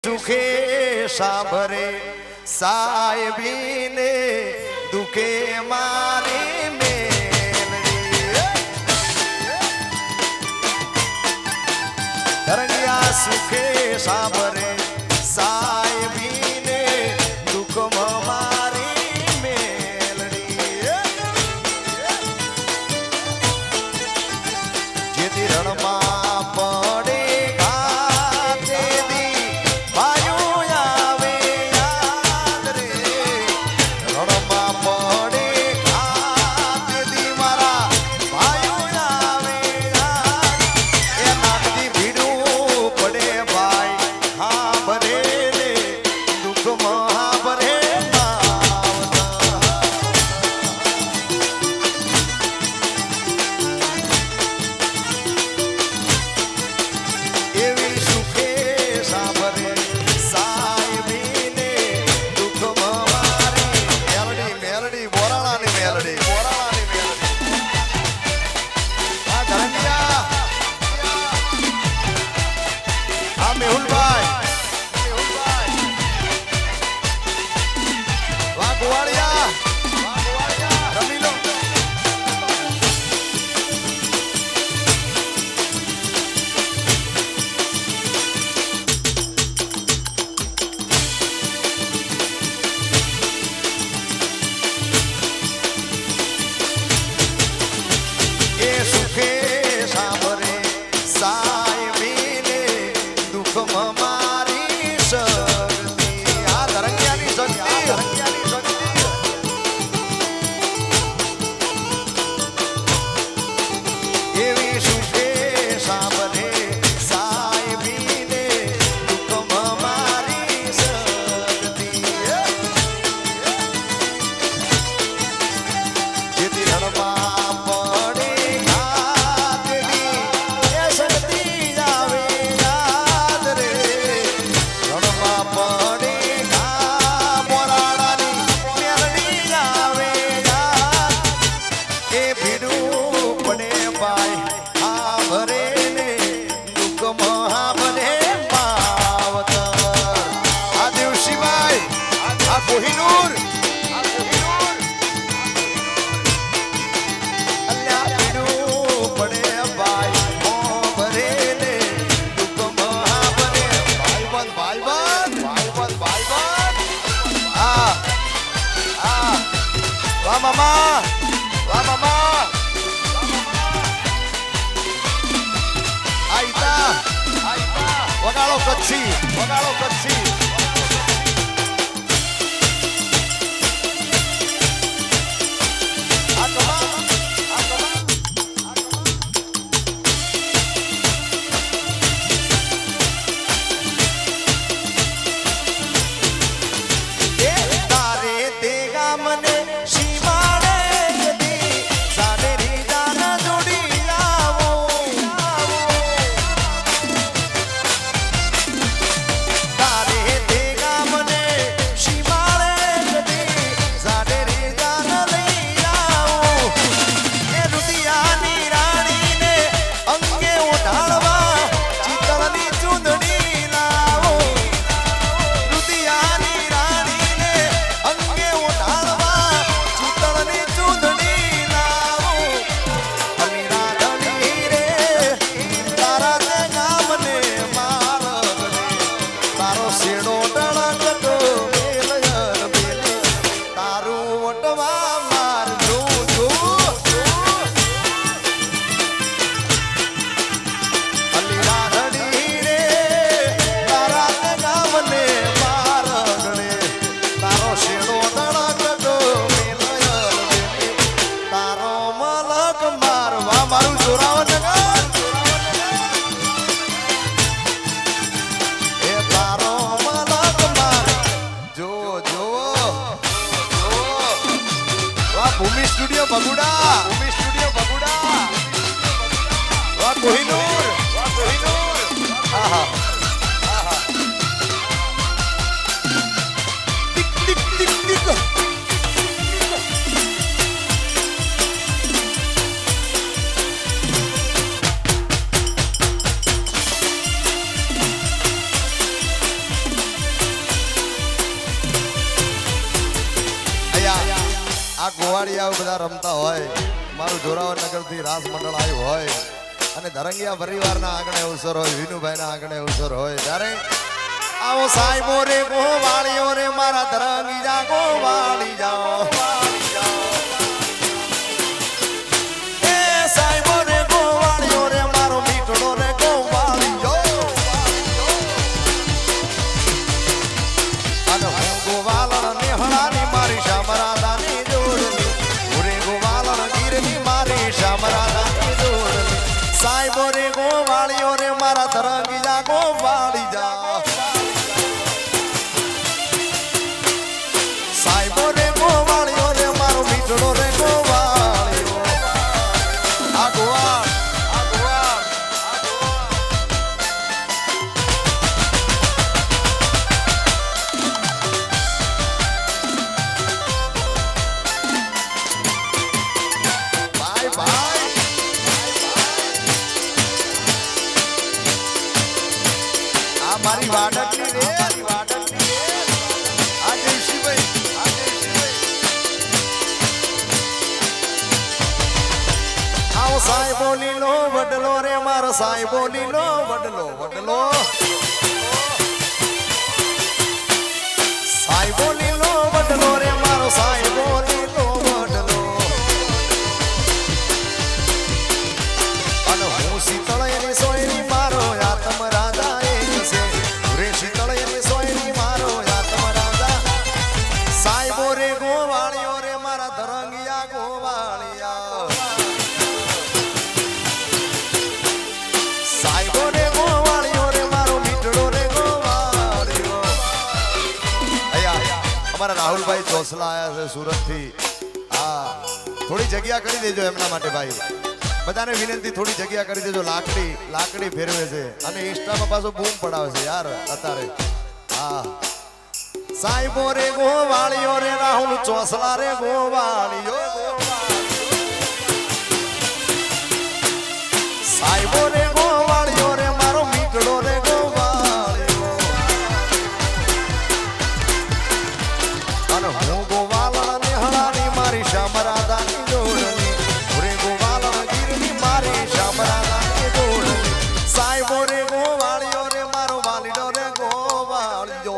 સુખે સાંભરે સાહેબીને દુખે મારી મેલડી ધરણિયા સુખે સાંભરે સાહેબીને દુઃખમાં મારી મેલડી જેથી રણમાં પડે Mama, la mama. Ahí está. Wagalo Kutsi. Bumi Studio Baguda. Wah Kohinoor. Aha. Tik. આ ગોવાળિયા બધા રમતા હોય, મારું જોરાવર નગરથી રાસ મંડળ આવ્યું હોય અને ધરંગિયા પરિવારના આંગણે અવસર હોય, વિનુભાઈના આંગણે અવસર હોય ત્યારે આવો સાહેબો રે ગોવાળીઓ રે મારા ધરંગીયા ગોવાળી જાઓ, એ સાહેબો રે ગોવાળીઓ રે મારો મીઠડો રે ગોવાળી જાઓ, અને હું ગોવાળણ નેહળાની મારી શામરાદાની જોડલી, ઓરે ગોવાળણ ગીરની મારી શામરાદાની જોડલી, સાહેબો રે ગોવાળીઓ રે મારા ધરંગીયા ગોવાળી જાઓ, સાહેબો રે ગોવાળીઓ રે મારો મીઠડો રે ગોવાળીઓ, આ ગોવાળ આ ગોવાળ ભાઈ ભાઈ આ મારી વાડકની રે, મારી વાડકની રે, આ દેવશીભાઈ, આ દેવશીભાઈ, આવો સાહેબો લીલો વડલો રે મારો સાહેબો લીલો વડલો, વડલો સાહેબો લીલો વડલો રે મારો સાહેબો લીલો વડલો, અને હું શીતળ એની સોયરી મારો આત્મ રાજા એક છે, રે શીતળ એની સોયરી મારો આત્મ રાજા, સાહેબો રે ગોવાળીઓ રે મારા ધરંગિયા ગોવાળિયા, સાહેબો રે ગોવાળીઓ રે મારો મીઠડો રે ગોવાળિયો, અહીંયા અમારા રાહુલભાઈ ચોસલા આયા છે સુરત થી, હા થોડી જગ્યા કરી દેજો એમના માટે ભાઈ, બધાને વિનંતી થોડી જગ્યા કરી દેજો, લાકડી લાકડી ફેરવે છે અને ઇન્સ્ટામાં પાછો બૂમ પડાવે છે યાર અત્યારે, હા સાહેબો રે ગોવાળીઓ રે રાહુલ ચોસલા રે ગોવાળીઓ, સાહેબો રે ગોવાળીઓ રે મારો મીઠડો રે ગોવાળીઓ, અને હું ગોવાળણ નેહળાની મારી શામરાદાની જોડણી, રે ગોવાળણ ગીરની મારી શામરાદાની જોડણી, સાહેબો રે ગોવાળીઓ રે મારો વાલીડો રે ગોવાળીઓ,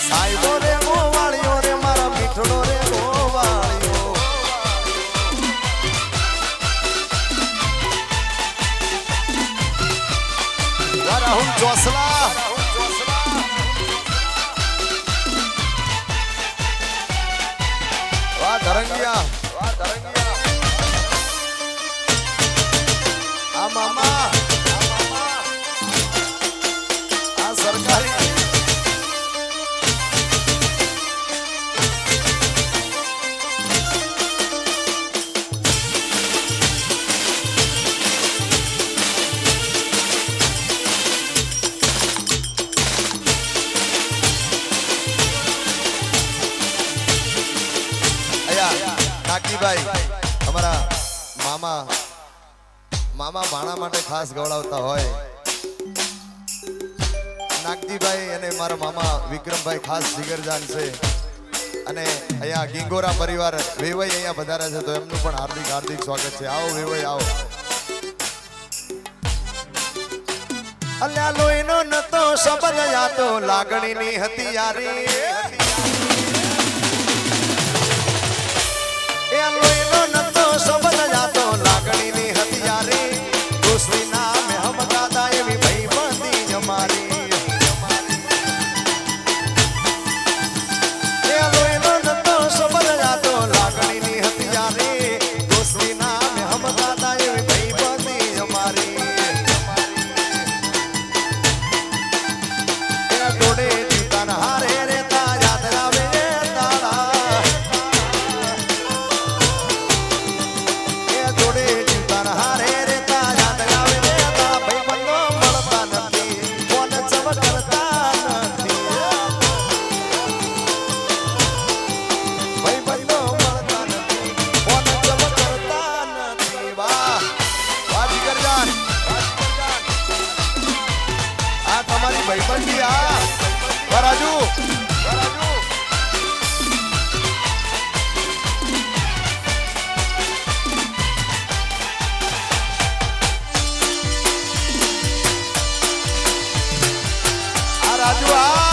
સાહેબો રે ગોવાળીઓ રે મારા મીઠડો રે ગોવાળીઓ, રાહુલ ચોસલા વાહ ધરંગિયા, વાહ ધરંગિયા, આ મામા આ સરકારી નાગજીભાઈ અમારા મામા મામા ભાણા માટે ખાસ ગવડાવતા હોય, નાગજીભાઈ અને મારા મામા વિક્રમભાઈ ખાસ જીગરજાન છે, અને અહીંયા ગીંગોરા પરિવાર વેવાઈ અહીંયા પધાર્યા છે તો એમનું પણ હાર્દિક હાર્દિક સ્વાગત છે, આવો વેવાઈ આવો, અલ્યા લોહીનો નતો શબ્દ યાતો લાગણીની હતી યારી, એ લોહીનો નતો શબ્દ યાતો લાગણીની હતી યારી, દોસ્તી નામે હમ દાદા એવી ભાઈબંધી અમારી, એ લોહીનો નતો શબ્દ યાતો લાગણીની હતી યારી, દોસ્તી નામે હમ દાદા એવી ભાઈબંધી અમારી, ડોડે જીતાના હારે રે તા યાદ આવે તારા, એ ડોડે જીતાના હારે રે તા યાદ આવે રે તારા, ભાઈબંધો મળતા નથી કોણ ચમકતા નથી, ભાઈબંધો મળતા નથી કોણ ચમકતા નથી, વાહ વાહ જીગરજાન, આ તમારી ભાઈબંધી, આ રાજુ રાજુ આ